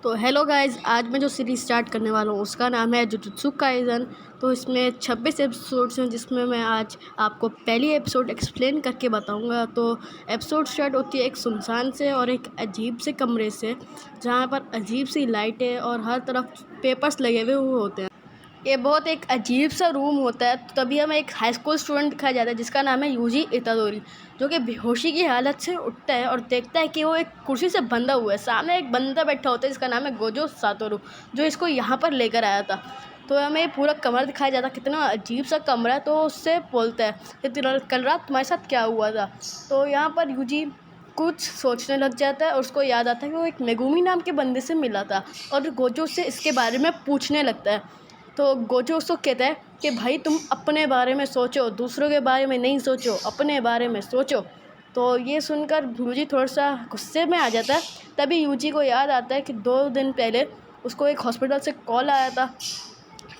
तो hello guys, आज मैं जो सीरीज़ स्टार्ट करने वाला हूँ उसका नाम है जुजुत्सु काइसन। तो इसमें 26 एपिसोड्स हैं, जिसमें मैं आज आपको पहली एपिसोड एक्सप्लेन करके बताऊंगा। तो एपिसोड स्टार्ट होती है एक सुनसान से और एक अजीब से कमरे से, जहाँ पर अजीब सी लाइटें और हर तरफ पेपर्स लगे हुए होते हैं। ये बहुत एक अजीब सा रूम होता है। तो तभी हमें एक हाई स्कूल स्टूडेंट दिखाया जाता है जिसका नाम है यूजी इतादोरी, जो कि बेहोशी की हालत से उठता है और देखता है कि वो एक कुर्सी से बंधा हुआ है। सामने एक बंदा बैठा होता है जिसका नाम है गोजो सातोरू, जो इसको यहाँ पर लेकर आया था। तो हमें पूरा कमरा दिखाया जाता है, कितना अजीब सा कमरा है। तो उससे बोलता है कि कल रात तुम्हारे साथ क्या हुआ था। तो यहाँ पर यूजी कुछ सोचने लग जाता है और उसको याद आता है कि वो एक मेगुमी नाम के बंदे से मिला था, और गोजो से इसके बारे में पूछने लगता है। तो गोजो उसको कहता है कि भाई तुम अपने बारे में सोचो, दूसरों के बारे में नहीं सोचो, अपने बारे में सोचो। तो ये सुनकर यूजी थोड़ा सा गुस्से में आ जाता है। तभी यूजी को याद आता है कि 2 दिन पहले उसको एक हॉस्पिटल से कॉल आया था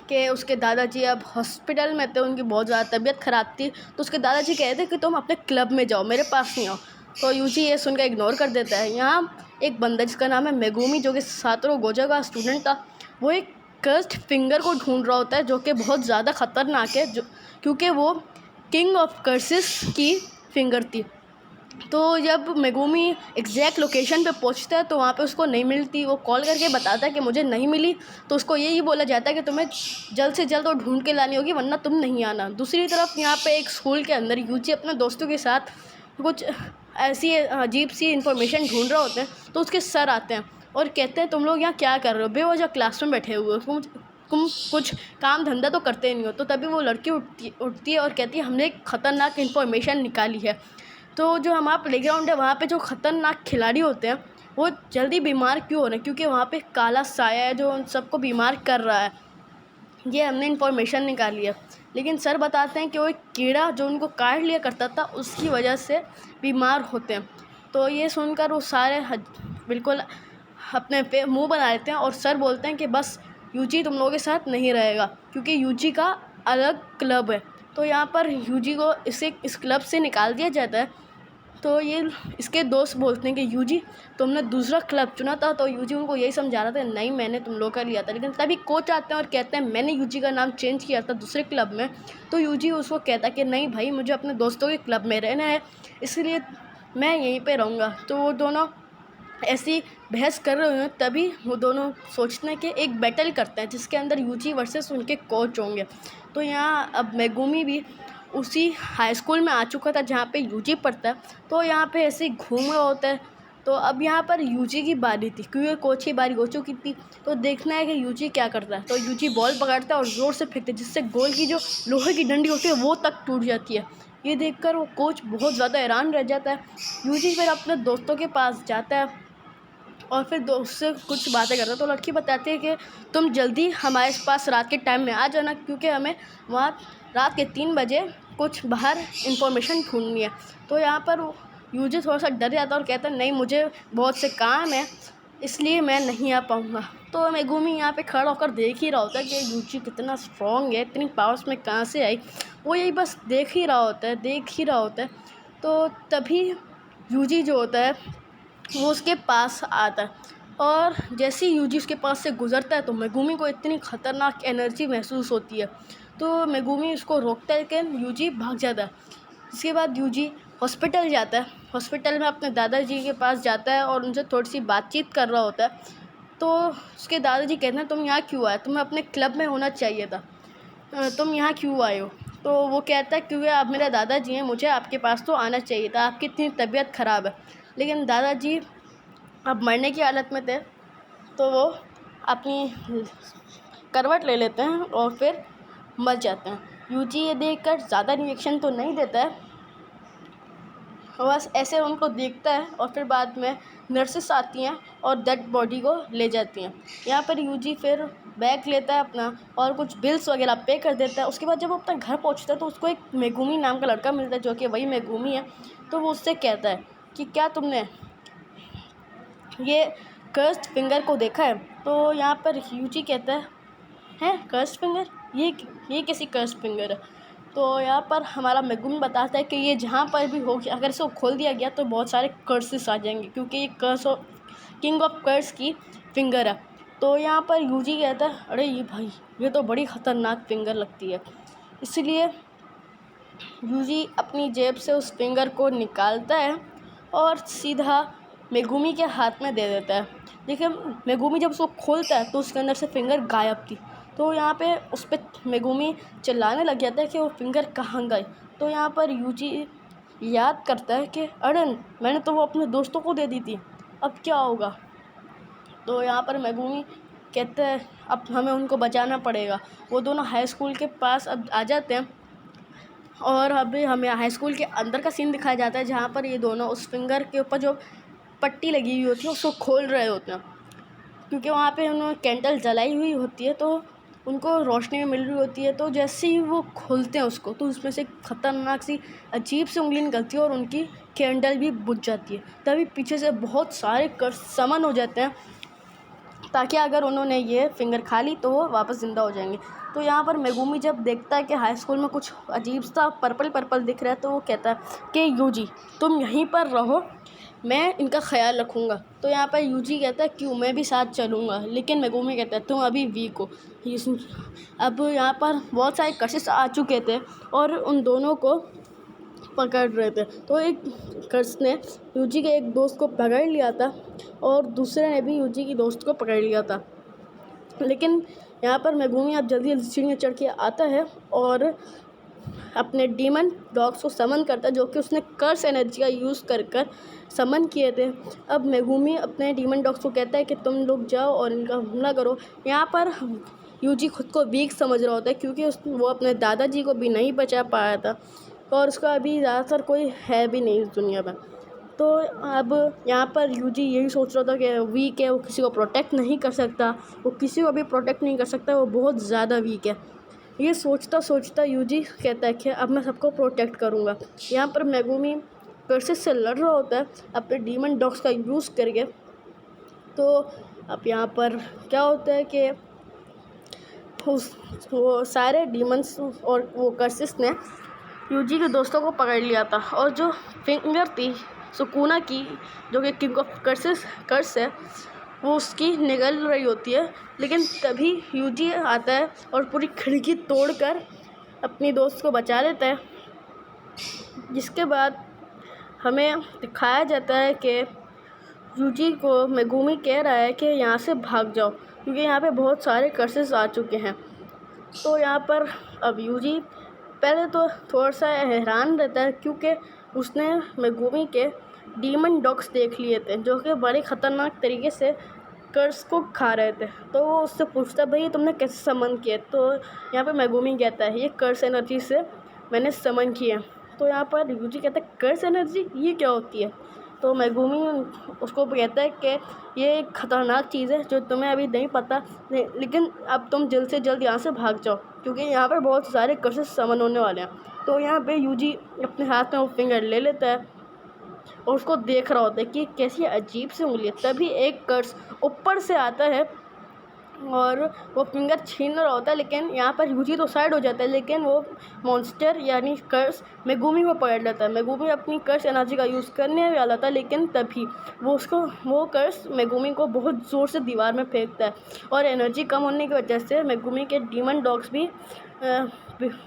कि उसके दादाजी अब हॉस्पिटल में थे, उनकी बहुत ज़्यादा तबीयत ख़राब थी। तो उसके दादाजी कहते कि तुम अपने क्लब में जाओ, मेरे पास नहीं आओ। तो यूजी ये सुनकर इग्नोर कर देता है। यहाँ एक बंदा जिसका नाम है मेगुमी, जो कि सातोरू गोजो का स्टूडेंट था, वो एक कर्स्ड फिंगर को ढूंढ रहा होता है, जो कि बहुत ज़्यादा ख़तरनाक है, क्योंकि वो किंग ऑफ कर्सेस की फिंगर थी। तो जब मेगुमी एग्जैक्ट लोकेशन पे पहुंचता है तो वहाँ पे उसको नहीं मिलती। वो कॉल करके बताता है कि मुझे नहीं मिली। तो उसको यही बोला जाता है कि तुम्हें जल्द से जल्द वो ढूंढ के लानी होगी, वरना तुम नहीं आना। दूसरी तरफ यहाँ पे एक स्कूल के अंदर यूजी अपने दोस्तों के साथ कुछ ऐसी अजीब सी इन्फॉर्मेशन ढूंढ रहे होते हैं। तो उसके सर आते हैं और कहते हैं तुम लोग यहाँ क्या कर रहे हो, बेवजह क्लास में बैठे हुए हो, तुम कुछ काम धंधा तो करते नहीं हो। तो तभी वो लड़की उठती है और कहती है हमने एक ख़तरनाक इन्फॉर्मेशन निकाली है। तो जो हमारा प्लेग्राउंड है वहाँ पे जो ख़तरनाक खिलाड़ी होते हैं वो जल्दी बीमार क्यों हो रहे हैं, क्योंकि वहाँ पे काला साया है जो उन सबको बीमार कर रहा है। ये हमने इन्फॉर्मेशन निकाली है। लेकिन सर बताते हैं कि वो एक कीड़ा जो उनको काट लिया करता था, उसकी वजह से बीमार होते हैं। तो ये सुनकर वो सारे बिल्कुल अपने पे मुँह बना लेते हैं और सर बोलते हैं कि बस यूजी तुम लोगों के साथ नहीं रहेगा, क्योंकि यूजी का अलग क्लब है। तो यहाँ पर यूजी को इस क्लब से निकाल दिया जाता है। तो ये इसके दोस्त बोलते हैं कि यूजी तुमने दूसरा क्लब चुना था। तो यूजी उनको यही समझा रहा था नहीं मैंने तुम लोग का लिया था। लेकिन तभी कोच आते हैं और कहते हैं मैंने यूजी का नाम चेंज किया था दूसरे क्लब में। तो यूजी उसको कहता है कि नहीं भाई, मुझे अपने दोस्तों के क्लब में रहना है, इसलिए मैं यहीं पे रहूँगा। तो वो दोनों ऐसी बहस कर रहे हैं। तभी वो दोनों सोचते हैं कि एक बैटल करते हैं जिसके अंदर यूजी वर्सेस उनके कोच होंगे। तो यहाँ अब मेगुमी भी उसी हाई स्कूल में आ चुका था जहाँ पे यूजी पढ़ता है। तो यहाँ पे ऐसे ही घूम रहा होता है। तो अब यहाँ पर यूजी की बारी थी, क्योंकि कोच की बारी हो चुकी थी। तो देखना है कि यूजी क्या करता है। तो यूजी बॉल पकड़ता है और ज़ोर से फेंकता है, जिससे गोल की जो लोहे की डंडी होती है वो तक टूट जाती है। ये देखकर वो कोच बहुत ज़्यादा हैरान रह जाता है। यूजी फिर अपने दोस्तों के पास जाता है और फिर दोस्त से कुछ बातें करता है। तो लड़की बताती है कि तुम जल्दी हमारे पास रात के टाइम में आ जाना, क्योंकि हमें वहाँ रात के 3 बजे कुछ बाहर इंफॉर्मेशन ढूंढनी है। तो यहाँ पर यूजी थोड़ा सा डर जाता है और कहता है नहीं, मुझे बहुत से काम है, इसलिए मैं नहीं आ पाऊँगा। तो मेगुमी यहाँ पे खड़ा होकर देख ही रहा होता है कि यूजी कितना स्ट्रॉन्ग है, इतनी पावर्स में कहाँ से आई। वो यही बस देख ही रहा होता है। तो तभी यूजी जो होता है वो उसके पास आता है, और जैसे ही यूजी उसके पास से गुजरता है तो मेगुमी को इतनी ख़तरनाक एनर्जी महसूस होती है। तो मेगुमी उसको रोकता है, लेकिन यूजी भाग जाता है। इसके बाद यूजी हॉस्पिटल जाता है। हॉस्पिटल में अपने दादाजी के पास जाता है और उनसे थोड़ी सी बातचीत कर रहा होता है। तो उसके दादाजी कहते हैं तुम यहाँ क्यों आए, तुम्हें अपने क्लब में होना चाहिए था, तुम यहाँ क्यों आए हो। तो वो कहता है क्योंकि आप मेरे दादाजी हैं, मुझे आपके पास तो आना चाहिए था, आपकी इतनी तबीयत ख़राब है। लेकिन दादाजी अब मरने की हालत में थे, तो वो अपनी करवट ले लेते हैं और फिर मर जाते हैं। यूजी ये देखकर ज़्यादा रिएक्शन तो नहीं देता है, बस ऐसे उनको देखता है। और फिर बाद में नर्सेस आती हैं और डेड बॉडी को ले जाती हैं। यहाँ पर यूजी फिर बैग लेता है अपना और कुछ बिल्स वगैरह पे कर देता है। उसके बाद जब वो अपना घर पहुँचता है तो उसको एक मेगुमी नाम का लड़का मिलता है, जो कि वही मेगुमी है। तो वो उससे कहता है कि क्या तुमने ये कर्स्ड फिंगर को देखा है। तो यहाँ पर यूजी कहता है कर्स्ड फिंगर, ये किसी कर्स्ड फिंगर है। तो यहाँ पर हमारा मेगुमी बताता है कि ये जहाँ पर भी हो, अगर इसको खोल दिया गया तो बहुत सारे कर्सेस आ जाएंगे, क्योंकि ये किंग ऑफ कर्स की फिंगर है। तो यहाँ पर यूजी कहता है अरे ये भाई ये तो बड़ी ख़तरनाक फिंगर लगती है। इसलिए यूजी अपनी जेब से उस फिंगर को निकालता है और सीधा मेगुमी के हाथ में दे देता है। देखिए मेगुमी जब उसको खोलता है तो उसके अंदर से फिंगर गायब थी। तो यहाँ पे उस पर मेगुमी चिल्लाने लग जाता है कि वो फिंगर कहाँ गई। तो यहाँ पर यूजी याद करता है कि अरे मैंने तो वो अपने दोस्तों को दे दी थी, अब क्या होगा। तो यहाँ पर मेगुमी कहते हैं अब हमें उनको बचाना पड़ेगा। वो दोनों हाई स्कूल के पास अब आ जाते हैं और अभी हमें हाई स्कूल के अंदर का सीन दिखाया जाता है जहाँ पर ये दोनों उस फिंगर के ऊपर जो पट्टी लगी हुई होती है उसको खोल रहे होते हैं, क्योंकि वहाँ पे उन्होंने कैंडल जलाई हुई होती है तो उनको रोशनी मिल रही होती है। तो जैसे ही वो खोलते हैं उसको तो उसमें से ख़तरनाक सी अजीब सी उंगली निकलती है और उनकी कैंडल भी बुझ जाती है। तभी पीछे से बहुत सारे कर्स समन हो जाते हैं ताकि अगर उन्होंने ये फिंगर खा ली तो वो वापस ज़िंदा हो जाएंगे। तो यहाँ पर मेगुमी जब देखता है कि हाई स्कूल में कुछ अजीब सा पर्पल दिख रहा है तो वो कहता है कि यूजी तुम यहीं पर रहो, मैं इनका ख्याल रखूँगा। तो यहाँ पर यूजी कहता है क्यों, मैं भी साथ चलूँगा। लेकिन मेगुमी कहता है तुम अभी वीक हो। अब यहाँ पर बहुत सारे कर्सेस आ चुके थे और उन दोनों को पकड़ रहे थे। तो एक कर्स ने यूजी के एक दोस्त को पकड़ लिया था और दूसरे ने भी यूजी की दोस्त को पकड़ लिया था। लेकिन यहाँ पर मेगुमी अब जल्दी सीढ़ियाँ चढ़ के आता है और अपने डीमन डॉग्स को समन करता है जो कि उसने कर्स एनर्जी का यूज़ कर समन किए थे। अब मेगुमी अपने डीमन डॉग्स को कहता है कि तुम लोग जाओ और इनका हमला करो। यहाँ पर यूजी खुद को वीक समझ रहा होता है क्योंकि वो अपने दादाजी को भी नहीं बचा पाया था और उसका अभी ज़्यादातर कोई है भी नहीं इस दुनिया में। तो अब यहाँ पर यूजी यही सोच रहा था कि वीक है, वो किसी को प्रोटेक्ट नहीं कर सकता, वो किसी को भी प्रोटेक्ट नहीं कर सकता, वो बहुत ज़्यादा वीक है। ये सोचता सोचता यूजी कहता है कि अब मैं सबको प्रोटेक्ट करूँगा। यहाँ पर मेगुमी कर्सेस से लड़ रहा होता है अपने डीमन डॉग्स का यूज़ करके। तो अब यहाँ पर क्या होता है कि वो सारे डीमंस और वो कर्सेस ने यूजी के दोस्तों को पकड़ लिया था और जो फिंगर थी सुकुना की जो कि किंग ऑफ कर्स है वो उसकी निगल रही होती है। लेकिन तभी यूजी आता है और पूरी खिड़की तोड़कर अपनी दोस्त को बचा लेता है, जिसके बाद हमें दिखाया जाता है कि यूजी को मेगुमी कह रहा है कि यहाँ से भाग जाओ क्योंकि यहाँ पे बहुत सारे कर्सेस आ चुके हैं। तो यहाँ पर अब यूजी पहले तो थोड़ा सा हैरान रहता है क्योंकि उसने मेगुमी के डीमन डॉग्स देख लिए थे जो कि बड़े ख़तरनाक तरीके से कर्स को खा रहे थे। तो वो उससे पूछता भाई तुमने कैसे समन किए। तो यहाँ पे मेगुमी कहता है ये कर्स एनर्जी से मैंने समन किए। तो यहाँ पर यूजी कहता है कर्स एनर्जी ये क्या होती है। तो मेगुमी उसको कहता है कि ये एक ख़तरनाक चीज़ है जो तुम्हें अभी नहीं पता, लेकिन अब तुम जल्द से जल्द यहाँ से भाग जाओ क्योंकि यहाँ पर बहुत सारे कर्सेस समन होने वाले हैं। तो यहाँ पे यूजी अपने हाथ में वो फिंगर ले लेता है और उसको देख रहा होता है कि कैसी अजीब सी उंगली है। तभी एक कर्स ऊपर से आता है और वो फिंगर छीन रहा होता है, लेकिन यहाँ पर यूजी तो साइड हो जाता है, लेकिन वो मॉन्स्टर यानी कर्स मेगुमी को पकड़ लेता है। मेगुमी अपनी कर्स एनर्जी का यूज़ करने वाला था, लेकिन तभी वो कर्स मेगुमी को बहुत ज़ोर से दीवार में फेंकता है और एनर्जी कम होने की वजह से मेगुमी के डीमन डॉग्स भी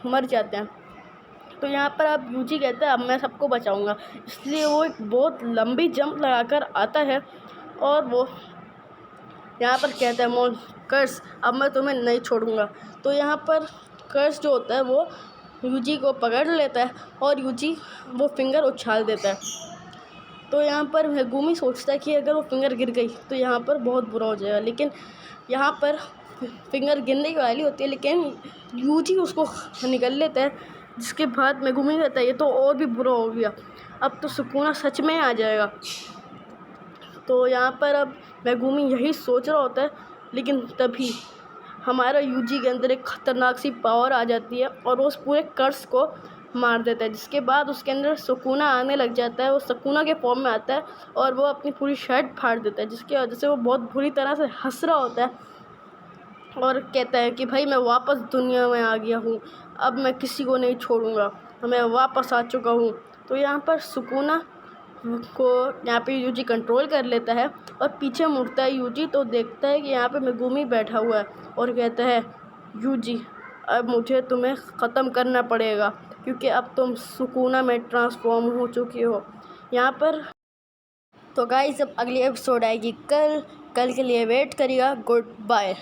मर जाते हैं। तो यहाँ पर अब यूजी कहता है अब मैं सबको बचाऊंगा, इसलिए वो एक बहुत लंबी जंप लगाकर आता है और वो यहाँ पर कहता है कर्स अब मैं तुम्हें नहीं छोड़ूंगा। तो यहाँ पर कर्स जो होता है वो यूजी को पकड़ लेता है और यूजी वो फिंगर उछाल देता है। तो यहाँ पर मेगुमी सोचता है कि अगर वो फिंगर गिर गई तो यहाँ पर बहुत बुरा हो जाएगा, लेकिन यहाँ पर फिंगर गिरने की वाली होती है लेकिन यूजी उसको निकल लेता है, जिसके बाद मेगुमी कहता है ये तो और भी बुरा हो गया, अब तो सुकुना सच में आ जाएगा। तो यहाँ पर अब मेगुमी यही सोच रहा होता है, लेकिन तभी हमारा यूजी के अंदर एक ख़तरनाक सी पावर आ जाती है और वो उस पूरे कर्स को मार देता है, जिसके बाद उसके अंदर सुकुना आने लग जाता है। वो सुकुना के फॉर्म में आता है और वो अपनी पूरी शर्ट फाड़ देता है, जिसकी वजह से वो बहुत बुरी तरह से हंस रहा होता है और कहता है कि भाई मैं वापस दुनिया में आ गया हूँ, अब मैं किसी को नहीं छोड़ूंगा, मैं वापस आ चुका हूँ। तो यहाँ पर सुकुना को यहाँ पे यूजी कंट्रोल कर लेता है और पीछे मुड़ता है यूजी, तो देखता है कि यहाँ पे मेगुमी बैठा हुआ है और कहता है यूजी अब मुझे तुम्हें ख़त्म करना पड़ेगा क्योंकि अब तुम सुकुना में ट्रांसफॉर्म हो चुकी हो यहाँ पर। तो गाइस अब अगली एपिसोड आएगी कल के लिए वेट करिएगा। Good bye.